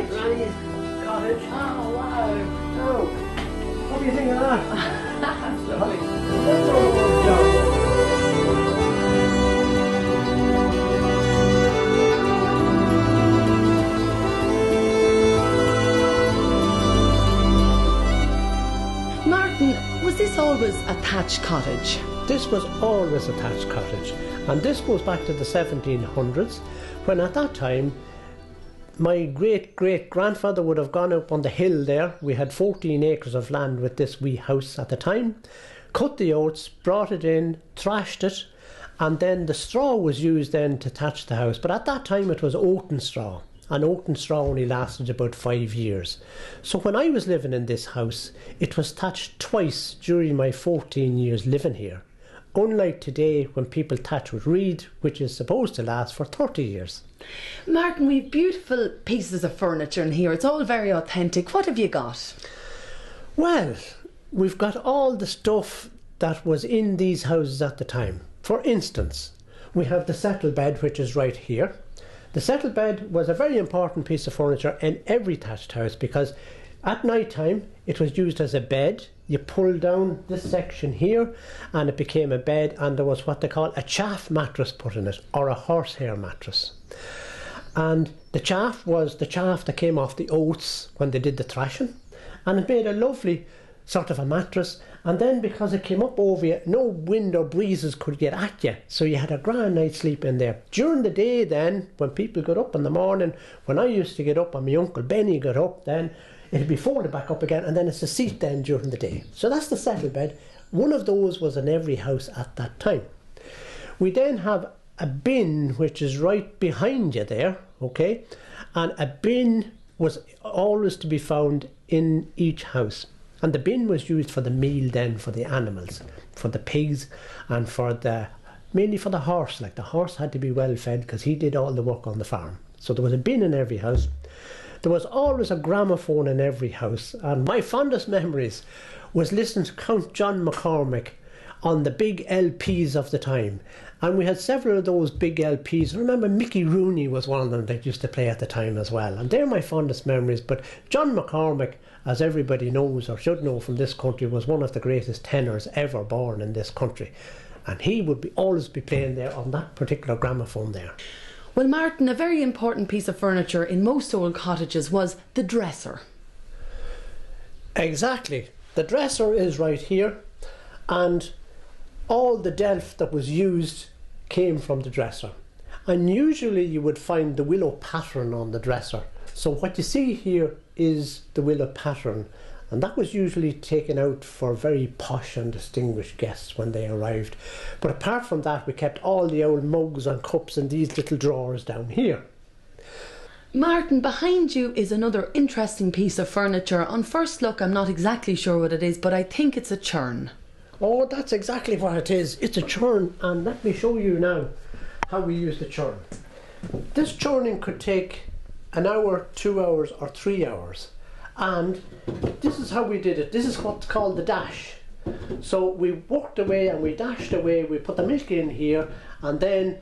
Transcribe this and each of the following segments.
Granny's cottage. Oh, wow. Oh, what do you think of that? That's lovely. That's all it was done. Martin, was this always a thatched cottage? This was always a thatched cottage, and this goes back to the 1700s, when at that time my great-great-grandfather would have gone up on the hill there. We had 14 acres of land with this wee house at the time, cut the oats, brought it in, thrashed it, and then the straw was used then to thatch the house. But at that time it was oaten straw, and oaten straw only lasted about 5 years. So when I was living in this house, it was thatched twice during my 14 years living here. Unlike today when people thatch with reed, which is supposed to last for 30 years. Martin, we've beautiful pieces of furniture in here. It's all very authentic. What have you got? Well, we've got all the stuff that was in these houses at the time. For instance, we have the settle bed, which is right here. The settle bed was a very important piece of furniture in every thatched house, because at night time it was used as a bed. You pulled down this section here and it became a bed, and there was what they call a chaff mattress put in it, or a horsehair mattress. And the chaff was the chaff that came off the oats when they did the thrashing, and it made a lovely sort of a mattress. And then because it came up over you, no wind or breezes could get at you, so you had a grand night's sleep in there. During the day then, when people got up in the morning, when I used to get up and my uncle Benny got up, then it'd be folded back up again, and then it's a seat then during the day. So that's the settle bed. One of those was in every house at that time. We then have a bin, which is right behind you there, okay? And a bin was always to be found in each house. And the bin was used for the meal then for the animals, for the pigs, and for the mainly for the horse. Like the horse had to be well fed because he did all the work on the farm. So there was a bin in every house. There was always a gramophone in every house, and my fondest memories was listening to Count John McCormick on the big LPs of the time. And we had several of those big LPs. I remember Mickey Rooney was one of them that used to play at the time as well. And they're my fondest memories. But John McCormick, as everybody knows or should know from this country, was one of the greatest tenors ever born in this country. And he would always be playing there on that particular gramophone there. Well, Martin, a very important piece of furniture in most old cottages was the dresser. Exactly. The dresser is right here, and all the delf that was used came from the dresser. And usually you would find the willow pattern on the dresser. So what you see here is the willow pattern, and that was usually taken out for very posh and distinguished guests when they arrived. But apart from that, we kept all the old mugs and cups in these little drawers down here. Martin, behind you is another interesting piece of furniture. On first look, I'm not exactly sure what it is, but I think it's a churn. Oh, that's exactly what it is. It's a churn, and let me show you now how we use the churn. This churning could take an hour, 2 hours, or 3 hours. And this is how we did it. This is what's called the dash. So we worked away and we dashed away. We put the milk in here, and then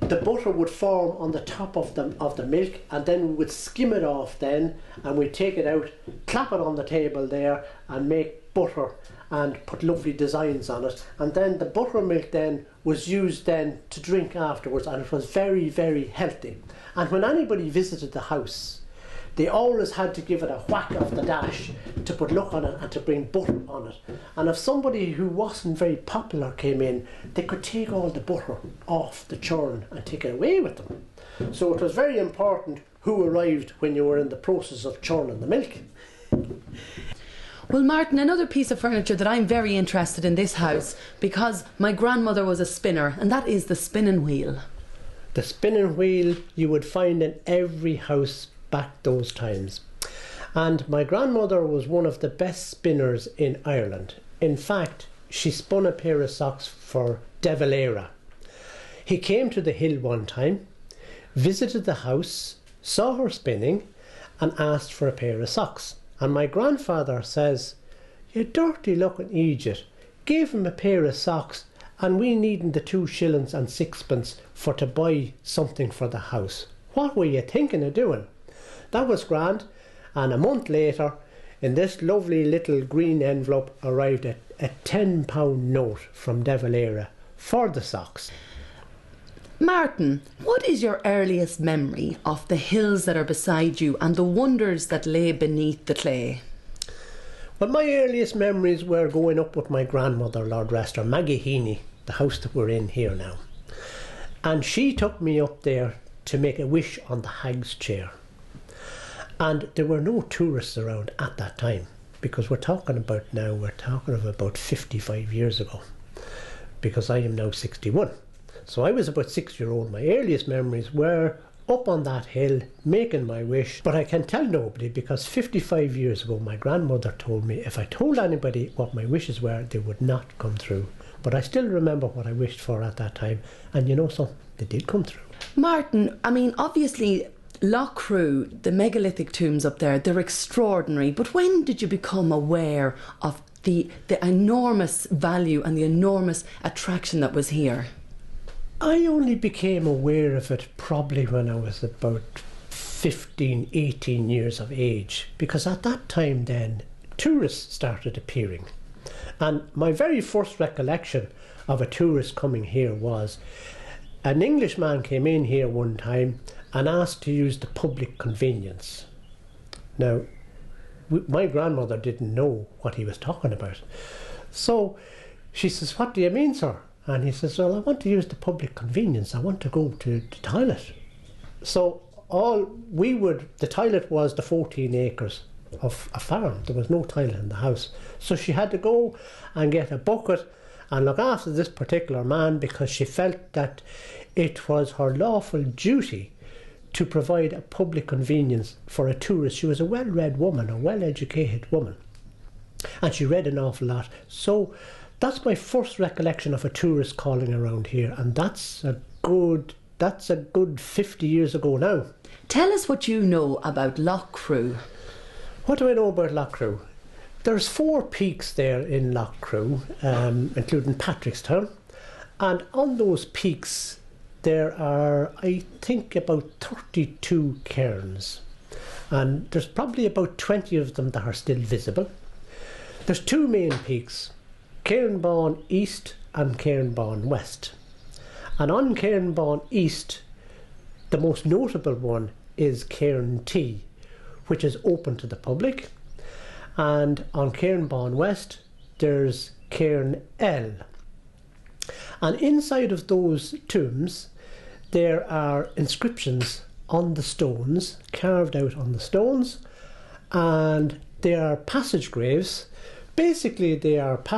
the butter would form on the top of the milk, and then we would skim it off then, and we'd take it out, clap it on the table there, and make butter and put lovely designs on it. And then the buttermilk then was used then to drink afterwards, and it was very, very healthy. And when anybody visited the house, they always had to give it a whack of the dash to put luck on it and to bring butter on it. And if somebody who wasn't very popular came in, they could take all the butter off the churn and take it away with them. So it was very important who arrived when you were in the process of churning the milk. Well, Martin, another piece of furniture that I'm very interested in this house, because my grandmother was a spinner, and that is the spinning wheel. The spinning wheel you would find in every house back those times. And my grandmother was one of the best spinners in Ireland. In fact, she spun a pair of socks for De Valera. He came to the hill one time, visited the house, saw her spinning, and asked for a pair of socks. And my grandfather says, "You dirty looking idiot," gave him a pair of socks, and we needed the 2 shillings and 6pence for to buy something for the house. What were you thinking of doing? that was grand. And a month later, in this lovely little green envelope, arrived a £10 note from De Valera for the socks. Martin, what is your earliest memory of the hills that are beside you and the wonders that lay beneath the clay? Well, my earliest memories were going up with my grandmother, Lord rest her, Maggie Heaney, the house that we're in here now. And she took me up there to make a wish on the hag's chair. And there were no tourists around at that time, because we're talking of about 55 years ago, because I am now 61. So I was about 6-year-old. My earliest memories were up on that hill making my wish, but I can tell nobody, because 55 years ago my grandmother told me if I told anybody what my wishes were, they would not come through. But I still remember what I wished for at that time, and you know something, they did come through. Martin, I mean, obviously Loughcrew, the megalithic tombs up there, they're extraordinary, but when did you become aware of the enormous value and the enormous attraction that was here? I only became aware of it probably when I was about 15, 18 years of age, because at that time then tourists started appearing. And my very first recollection of a tourist coming here was an Englishman came in here one time and asked to use the public convenience. Now, my grandmother didn't know what he was talking about. So she says, "What do you mean, sir?" And he says, "Well, I want to use the public convenience. I want to go to the toilet." So the toilet was the 14 acres of a farm. There was no toilet in the house. So she had to go and get a bucket and look after this particular man, because she felt that it was her lawful duty to provide a public convenience for a tourist. She was a well-read woman, a well-educated woman, and she read an awful lot. So that's my first recollection of a tourist calling around here, and that's a good 50 years ago now. Tell us what you know about Loughcrew. What do I know about Loughcrew? There's 4 peaks there in Loughcrew, including Patrickstown, and on those peaks there are, I think, about 32 cairns, and there's probably about 20 of them that are still visible. There's 2 main peaks, Cairnbawn East and Cairnbawn West. And on Cairnbawn East, the most notable one is Cairn T, which is open to the public. And on Cairnbawn West, there's Cairn L. And inside of those tombs, there are inscriptions on the stones, carved out on the stones, and they are passage graves. Basically, they are